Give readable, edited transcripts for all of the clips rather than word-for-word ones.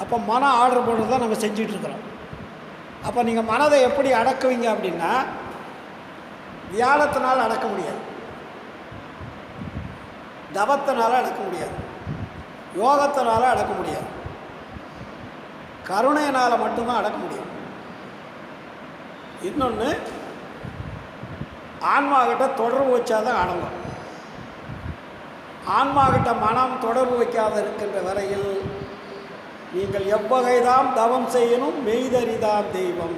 அப்போ மனம் ஆர்டர் போடுறது தான் நம்ம செஞ்சிட்ருக்குறோம். அப்போ நீங்கள் மனதை எப்படி அடக்குவீங்க அப்படின்னா, தியானத்தினால் அடக்க முடியாது, தவத்தினால் அடக்க முடியாது, யோகத்தினால் அடக்க முடியாது, கருணையினால் மட்டும்தான் அடக்க முடியும். இன்னொன்று, ஆன்மாக்கிட்ட தொடர்பு வச்சாதான் அடங்கும். ஆன்மாக்கிட்ட மனம் தொடர்பு வைக்காத இருக்கின்ற வரையில் நீங்கள் எவ்வகைதான் தவம் செய்யணும், மெய்தறிதான் தெய்வம்.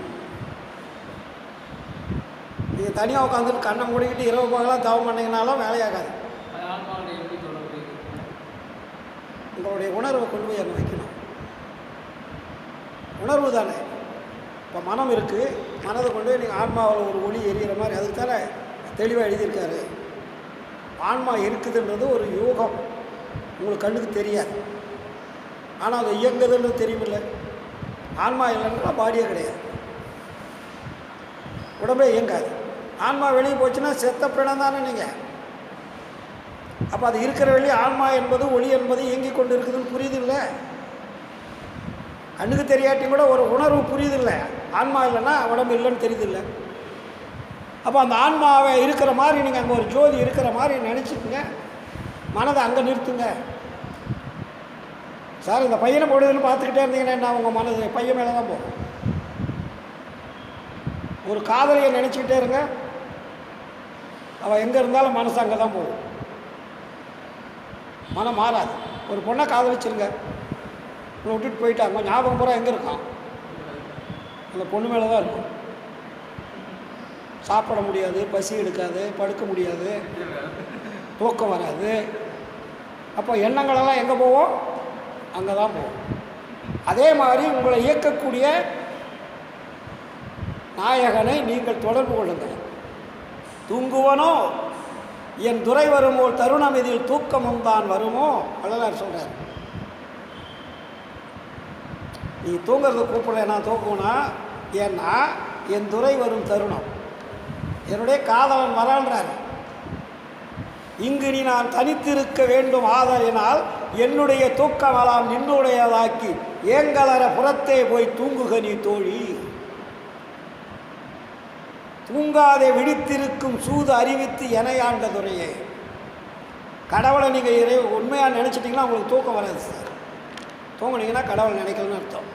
நீங்கள் தனியாக உட்காந்துட்டு கண்ணை மூடிக்கிட்டு இரவு பகலாக தவம் பண்ணிங்கனாலும் வேலையாகாது. உங்களுடைய உணர்வை கொண்டு போய் அங்கே வைக்கணும். உணர்வு தானே. இப்போ மனம் இருக்குது, மனதை கொண்டு போய் நீங்கள் ஆன்மாவில் ஒரு ஒளி எரிகிற மாதிரி, அதுக்கு தானே தெளிவாக எழுதியிருக்காரு. ஆன்மா இருக்குதுன்றது ஒரு யோகம், உங்களுக்கு கண்ணுக்கு தெரியாது, ஆனால் அது இயங்குதுன்னு தெரியுமில்ல. ஆன்மா இல்லைன்னா பாடியே கிடையாது, உடம்பே இயங்காது. ஆன்மா வெளியே போச்சுன்னா செத்த பிணம் தானே நீங்கள். அப்போ அது இருக்கிற வெளியே ஆன்மா என்பது ஒளி என்பது இயங்கி கொண்டு இருக்குதுன்னு புரியுது இல்லை. கண்ணுக்கு தெரியாட்டியும் கூட ஒரு உணர்வு புரியுது இல்லை. ஆன்மா இல்லைன்னா உடம்பு இல்லைன்னு தெரியுது இல்லை. அப்போ அந்த ஆன்மாவை இருக்கிற மாதிரி நீங்கள் அங்கே ஒரு ஜோதி இருக்கிற மாதிரி நினச்சிக்கோங்க, மனதை அங்கே நிறுத்துங்க. சார் இந்த பையனை போடுதுன்னு பார்த்துக்கிட்டே இருந்தீங்கன்னா என்ன, உங்கள் மனது பையன் மேலே தான் போகும். ஒரு காதலியை நினச்சிக்கிட்டே இருங்க, அவள் எங்கே இருந்தாலும் மனசு அங்கே தான் போகும், மனம் மாறாது. ஒரு பொண்ணை காதலிச்சிருங்க, உங்களை விட்டுட்டு போயிட்டாங்க, ஞாபகம் பூரா எங்கே இருக்கான், அந்த பொண்ணு மேலே தான் இருக்கும். சாப்பிட முடியாது, பசி எடுக்காது, படுக்க முடியாது, தூக்கம் வராது. அப்போ எண்ணங்களெல்லாம் எங்கே போவோம், அங்கே தான் போகும். அதே மாதிரி உங்களை இயக்கக்கூடிய நாயகனை நீங்கள் தொடர்பு கொள்ளுங்கள். தூங்குவனோ என் துறை வருமோ தருணம் இதில் தூக்கமும் தான் வருமோ, வள்ளலார் சொல்கிறார். நீ தூங்குறத கூப்பிடல, நான் தூக்குவேனா, ஏன்னா என் துறை வரும் தருணம், என்னுடைய காதலன் வரான்றார். இங்கு நீ நான் தனித்திருக்க வேண்டும், ஆதலினால் என்னுடைய தூக்கமெல்லாம் நின்னுடையதாக்கி ஏங்கலர புறத்தே போய் தூங்குக நீ தோழி. தூங்காதே விழித்திருக்கும் சூது அறிவித்து எனையாண்ட துறையே. கடவுளை நீங்கள் உண்மையாக நினச்சிட்டிங்கன்னா உங்களுக்கு தூக்கம் வராது சார். தூங்குனீங்கன்னா கடவுளை நினைக்கலன்னு அர்த்தம்.